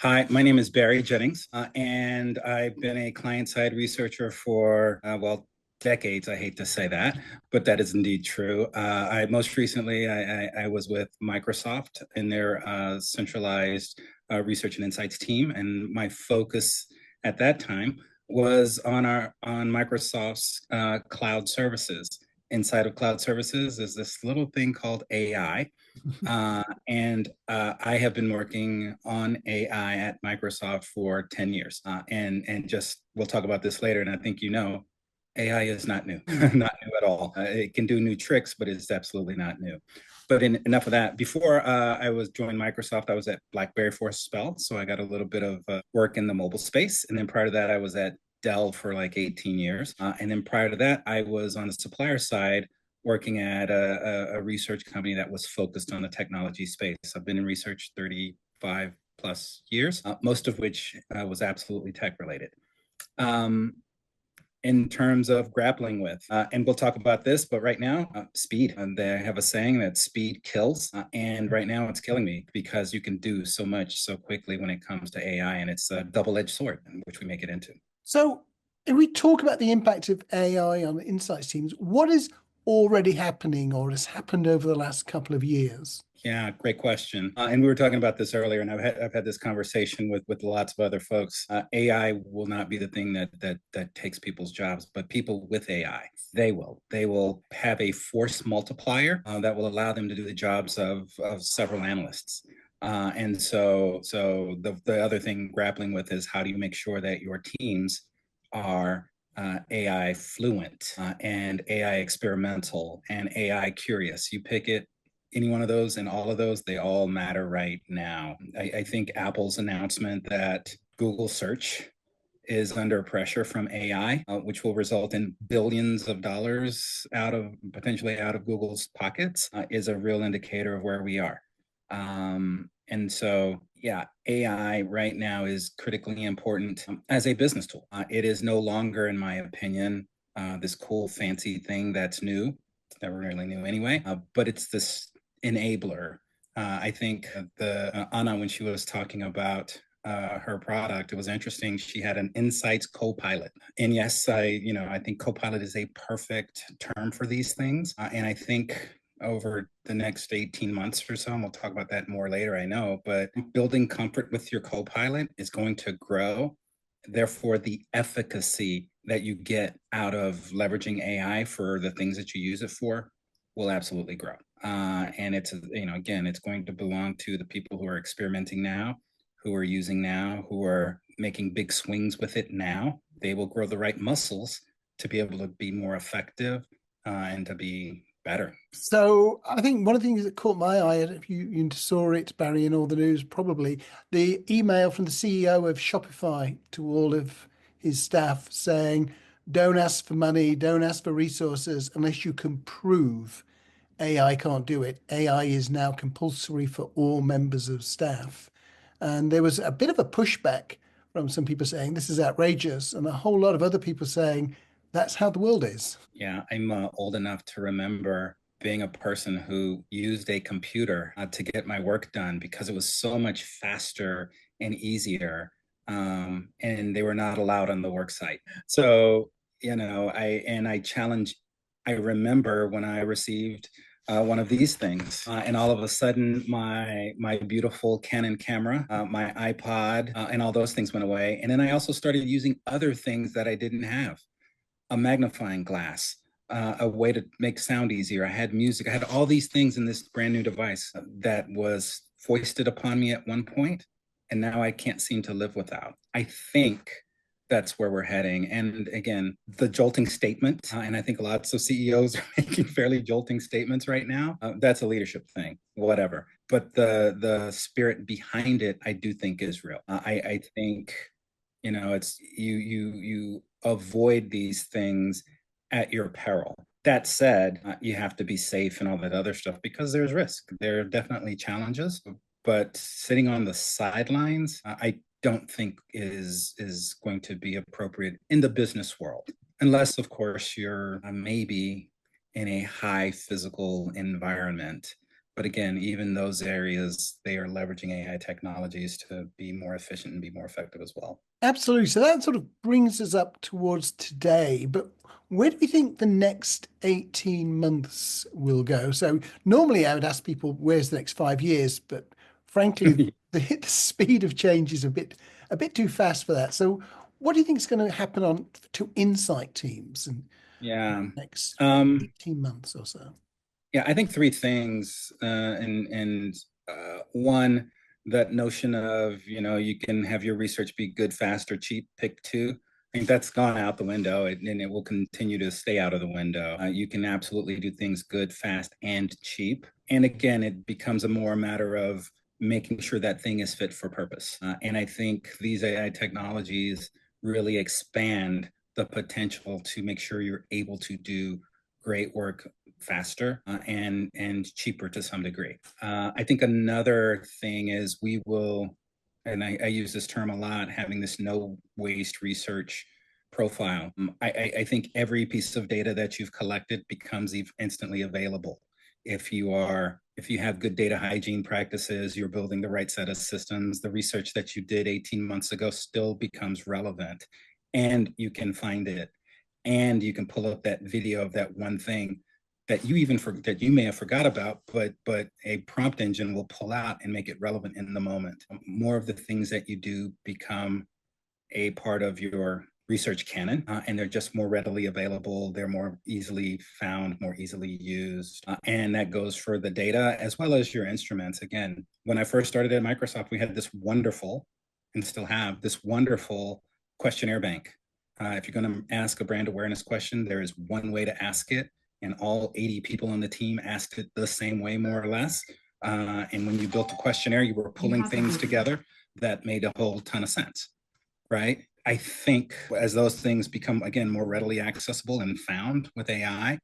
Hi, my name is Barry Jennings, and I've been a client-side researcher for, decades. I hate to say that, but that is indeed true. I most recently I was with Microsoft in their centralized research and insights team, and my focus at that time was on Microsoft's cloud services. Inside of cloud services is this little thing called AI, and I have been working on AI at Microsoft for 10 years. And just we'll talk about this later. And I think AI is not new, Mm. not new at all. It can do new tricks, but it's absolutely not new. But enough of that. Before I was joined Microsoft, I was at BlackBerry for a spell, so I got a little bit of work in the mobile space. And then prior to that, I was at Dell for like 18 years. And then prior to that, I was on the supplier side working at a research company that was focused on the technology space. I've been in research 35 plus years, most of which was absolutely tech related. Um, in terms of grappling with, and we'll talk about this, but right now, speed. And they have a saying that speed kills, and right now it's killing me because you can do so much so quickly when it comes to AI, and it's a double-edged sword, which we make it into. So, if we talk about the impact of AI on the insights teams, what is already happening or has happened over the last couple of years? Yeah, great question. And we were talking about this earlier, and I've had this conversation with lots of other folks. AI will not be the thing that takes people's jobs, but people with AI, they will have a force multiplier that will allow them to do the jobs of several analysts. And so the other thing grappling with is how do you make sure that your teams are AI fluent and AI experimental and AI curious. You pick it, any one of those and all of those, they all matter right now. I think Apple's announcement that Google search is under pressure from AI, which will result in billions of dollars potentially out of Google's pockets, is a real indicator of where we are. And so, yeah, AI right now is critically important as a business tool. It is no longer, in my opinion, this cool, fancy thing that's new. It's never really new anyway, but it's this enabler. I think the Anna, when she was talking about her product, it was interesting. She had an insights co-pilot, and yes, I think co-pilot is a perfect term for these things. And I think over the next 18 months or so, and we'll talk about that more later, I know, but building comfort with your co-pilot is going to grow. Therefore, the efficacy that you get out of leveraging AI for the things that you use it for will absolutely grow. And again, it's going to belong to the people who are experimenting now, who are using now, who are making big swings with it now. They will grow the right muscles to be able to be more effective and to be better. So, I think one of the things that caught my eye, and if you saw it, Barry, in all the news, probably the email from the CEO of Shopify to all of his staff saying, don't ask for money, don't ask for resources unless you can prove AI can't do it. AI is now compulsory for all members of staff. And there was a bit of a pushback from some people saying this is outrageous, and a whole lot of other people saying that's how the world is. Yeah, I'm old enough to remember being a person who used a computer to get my work done because it was so much faster and easier. And they were not allowed on the work site. So, I challenge, I remember when I received one of these things, and all of a sudden, my beautiful Canon camera, my iPod, and all those things went away. And then I also started using other things that I didn't have, a magnifying glass, a way to make sound easier. I had music. I had all these things in this brand new device that was foisted upon me at one point, and now I can't seem to live without. I think that's where we're heading. And again, the jolting statement, and I think lots of CEOs are making fairly jolting statements right now. That's a leadership thing, whatever. But the spirit behind it, I do think is real. I think it's you avoid these things at your peril. That said, you have to be safe and all that other stuff because there's risk. There are definitely challenges, but sitting on the sidelines, I don't think is going to be appropriate in the business world, unless, of course, you're maybe in a high physical environment. But again, even those areas, they are leveraging AI technologies to be more efficient and be more effective as well. Absolutely. So that sort of brings us up towards today. But where do you think the next 18 months will go? So normally I would ask people, where's the next 5 years? But frankly, the speed of change is a bit too fast for that. So what do you think is going to happen on to insight teams in Yeah. the next Um, 18 months or so? yeah, I think three things. One, that notion of, you can have your research be good, fast, or cheap, pick two. I think that's gone out the window, and it will continue to stay out of the window. You can absolutely do things good, fast, and cheap. And again, it becomes a more matter of making sure that thing is fit for purpose. And I think these AI technologies really expand the potential to make sure you're able to do great work faster and cheaper to some degree. I think another thing is we will, and I use this term a lot, having this no waste research profile. I think every piece of data that you've collected becomes instantly available. If you have good data hygiene practices, you're building the right set of systems, the research that you did 18 months ago still becomes relevant, and you can find it, and you can pull up that video of that one thing that that you may have forgot about, but a prompt engine will pull out and make it relevant in the moment. More of the things that you do become a part of your research canon, and they're just more readily available. They're more easily found, more easily used. And that goes for the data as well as your instruments. Again, when I first started at Microsoft, we had this wonderful, and still have this wonderful questionnaire bank. If you're going to ask a brand awareness question, there is one way to ask it, and all 80 people on the team asked it the same way, more or less. And when you built a questionnaire, you were pulling things together that made a whole ton of sense, right? I think as those things become, again, more readily accessible and found with AI,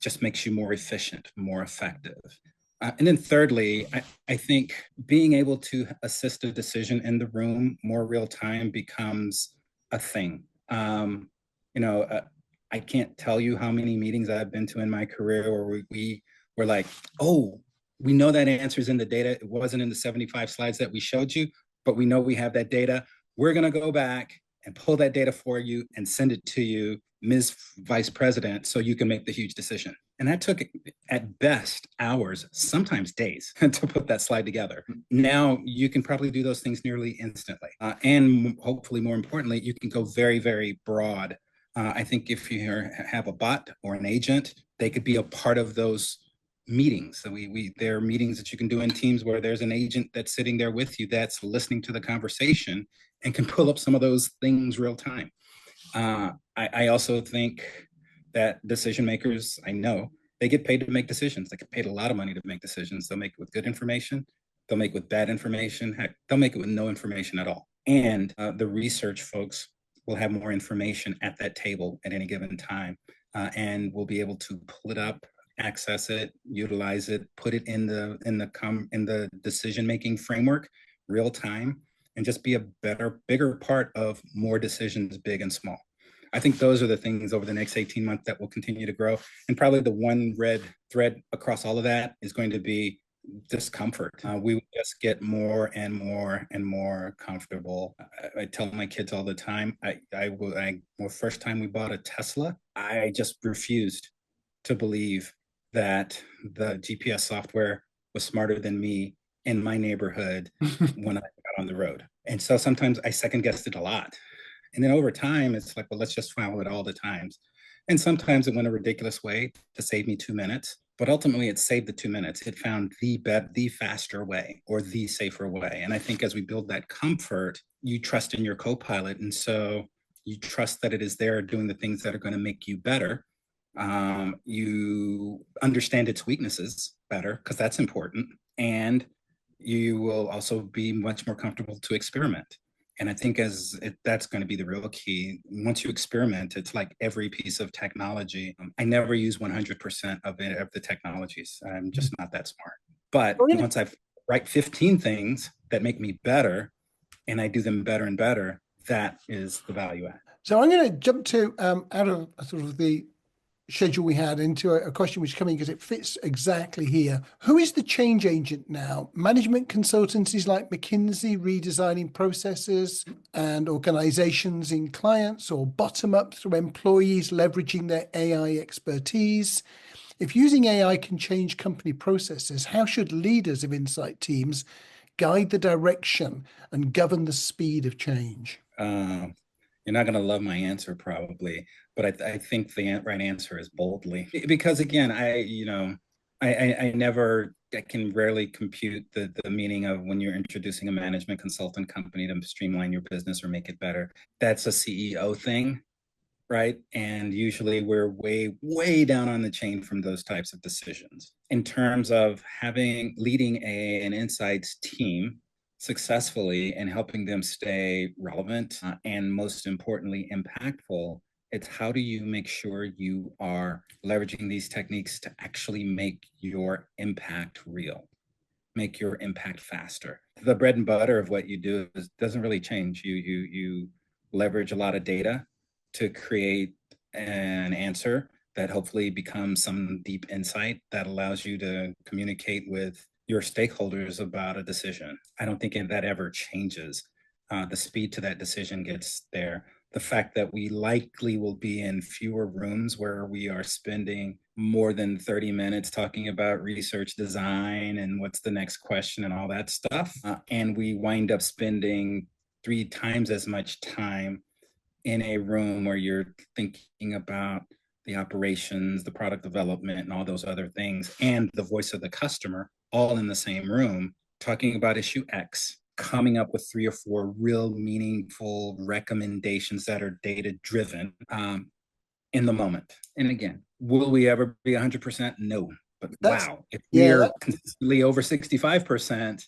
just makes you more efficient, more effective. And then thirdly, I think being able to assist a decision in the room more real time becomes a thing. You know, I can't tell you how many meetings I've been to in my career where we were like, oh, we know that answer's in the data. It wasn't in the 75 slides that we showed you, but we know we have that data. We're going to go back and pull that data for you and send it to you, Ms. Vice President, so you can make the huge decision. And that took, at best, hours, sometimes days, to put that slide together. Now you can probably do those things nearly instantly. And hopefully, more importantly, you can go very, very broad. I think if you have a bot or an agent, they could be a part of those meetings. So there are meetings that you can do in teams where there's an agent that's sitting there with you that's listening to the conversation and can pull up some of those things real time. I also think that decision makers, I know, they get paid to make decisions. They get paid a lot of money to make decisions. They'll make it with good information. They'll make it with bad information. Heck, they'll make it with no information at all. And the research folks will have more information at that table at any given time, and we'll be able to pull it up, access it, utilize it, put it in the decision making framework real time, and just be a bigger part of more decisions, big and small. I think those are the things over the next 18 months that will continue to grow. And probably the one red thread across all of that is going to be discomfort. We will just get more and more and more comfortable. I tell my kids all the time, the first time we bought a Tesla, I just refused to believe that the GPS software was smarter than me in my neighborhood when I got on the road. And so sometimes I second guessed it a lot. And then over time, it's like, well, let's just follow it all the times. And sometimes it went a ridiculous way to save me 2 minutes, but ultimately it saved the 2 minutes. It found the faster way or the safer way. And I think as we build that comfort, you trust in your co-pilot. And so you trust that it is there doing the things that are going to make you better. You understand its weaknesses better because that's important. And you will also be much more comfortable to experiment. And I think that's going to be the real key. Once you experiment, it's like every piece of technology. I never use 100% of the technologies. I'm just not that smart. But once I write 15 things that make me better and I do them better and better, that is the value add. So I'm going to jump to out of sort of the schedule we had into a question which is coming because it fits exactly here. Who is the change agent now? Management consultancies like McKinsey redesigning processes and organizations in clients, or bottom up through employees leveraging their AI expertise? If using AI can change company processes, how should leaders of insight teams guide the direction and govern the speed of change? You're not going to love my answer probably, but I think the right answer is boldly. Because again, I never, I can rarely compute the meaning of when you're introducing a management consultant company to streamline your business or make it better. That's a CEO thing, right? And usually we're way, way down on the chain from those types of decisions. In terms of leading an insights team successfully and helping them stay relevant and most importantly, impactful, it's how do you make sure you are leveraging these techniques to actually make your impact real, make your impact faster. The bread and butter of what you do doesn't really change. You leverage a lot of data to create an answer that hopefully becomes some deep insight that allows you to communicate with your stakeholders about a decision. I don't think that ever changes. The speed to that decision gets there. The fact that we likely will be in fewer rooms where we are spending more than 30 minutes talking about research design and what's the next question and all that stuff. And we wind up spending 3 times as much time in a room where you're thinking about the operations, the product development, and all those other things, and the voice of the customer all in the same room, talking about issue X, coming up with 3 or 4 real meaningful recommendations that are data driven in the moment. And again, will we ever be 100%? No. But wow, if we're consistently over 65%,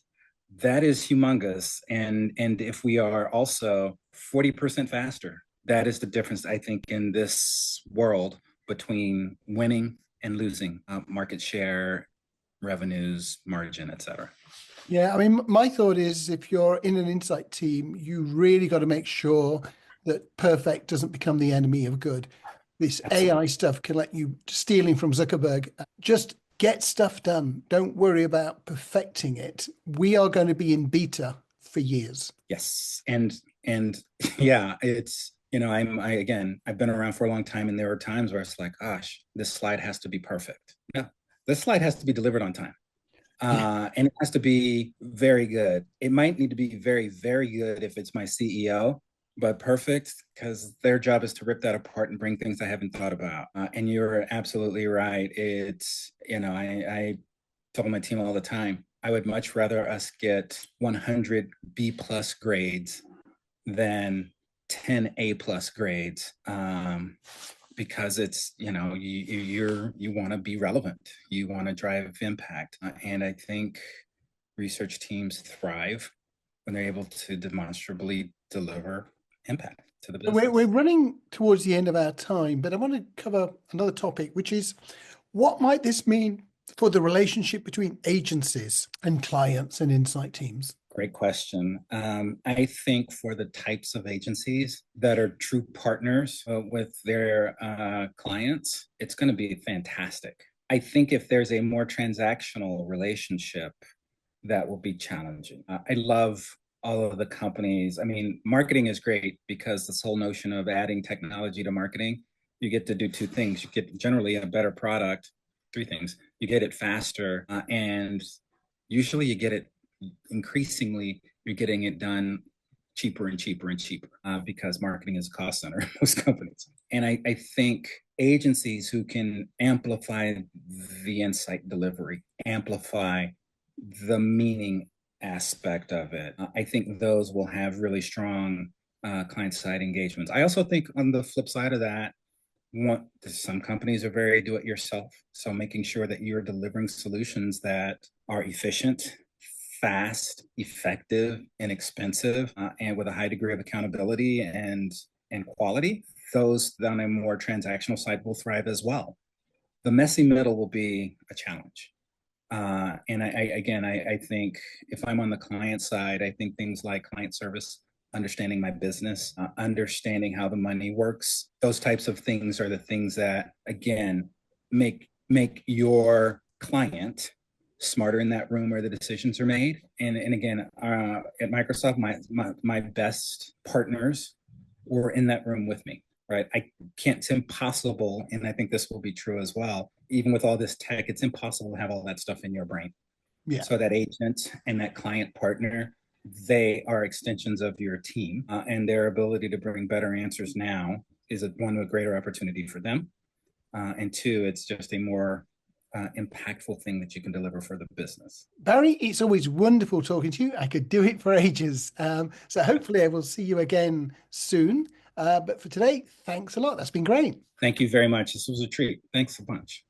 that is humongous. And if we are also 40% faster, that is the difference, I think, in this world between winning and losing market share, revenues, margin, et cetera. Yeah, I mean, my thought is if you're in an insight team, you really got to make sure that perfect doesn't become the enemy of good. This AI stuff can let you, stealing from Zuckerberg, just get stuff done. Don't worry about perfecting it. We are going to be in beta for years. Yes. And yeah, it's, I've been around for a long time, and there are times where it's like, gosh, this slide has to be perfect. No, this slide has to be delivered on time. And it has to be very good. It might need to be very, very good if it's my CEO, but perfect because their job is to rip that apart and bring things I haven't thought about. And you're absolutely right. It's, I tell my team all the time, I would much rather us get 100 B+ grades than 10 A+ grades. Because it's, you want to be relevant, you want to drive impact, and I think research teams thrive when they're able to demonstrably deliver impact to the business. We're running towards the end of our time, but I want to cover another topic, which is what might this mean for the relationship between agencies and clients and insight teams? Great question. I think for the types of agencies that are true partners with their clients, it's going to be fantastic. I think if there's a more transactional relationship, that will be challenging. I love all of the companies. I mean, marketing is great because this whole notion of adding technology to marketing, you get to do 2 things. You get generally a better product, 3 things. You get it faster, and usually you get it increasingly, you're getting it done cheaper and cheaper and cheaper because marketing is a cost center in most companies. And I think agencies who can amplify the insight delivery, amplify the meaning aspect of it, I think those will have really strong client-side engagements. I also think on the flip side of that, some companies are very do-it-yourself. So making sure that you're delivering solutions that are efficient, fast, effective, inexpensive, and with a high degree of accountability and quality, those on a more transactional side will thrive as well. The messy middle will be a challenge. And I think if I'm on the client side, I think things like client service understanding my business, understanding how the money works. Those types of things are the things that, again, make your client smarter in that room where the decisions are made. And again, at Microsoft, my best partners were in that room with me. Right, it's impossible, and I think this will be true as well. Even with all this tech, it's impossible to have all that stuff in your brain. Yeah. So that agent and that client partner, they are extensions of your team, and their ability to bring better answers now is one, a greater opportunity for them, and two, it's just a more impactful thing that you can deliver for the business. Barry, it's always wonderful talking to you. I could do it for ages. So hopefully I will see you again soon. But for today, thanks a lot. That's been great. Thank you very much. This was a treat. Thanks a bunch.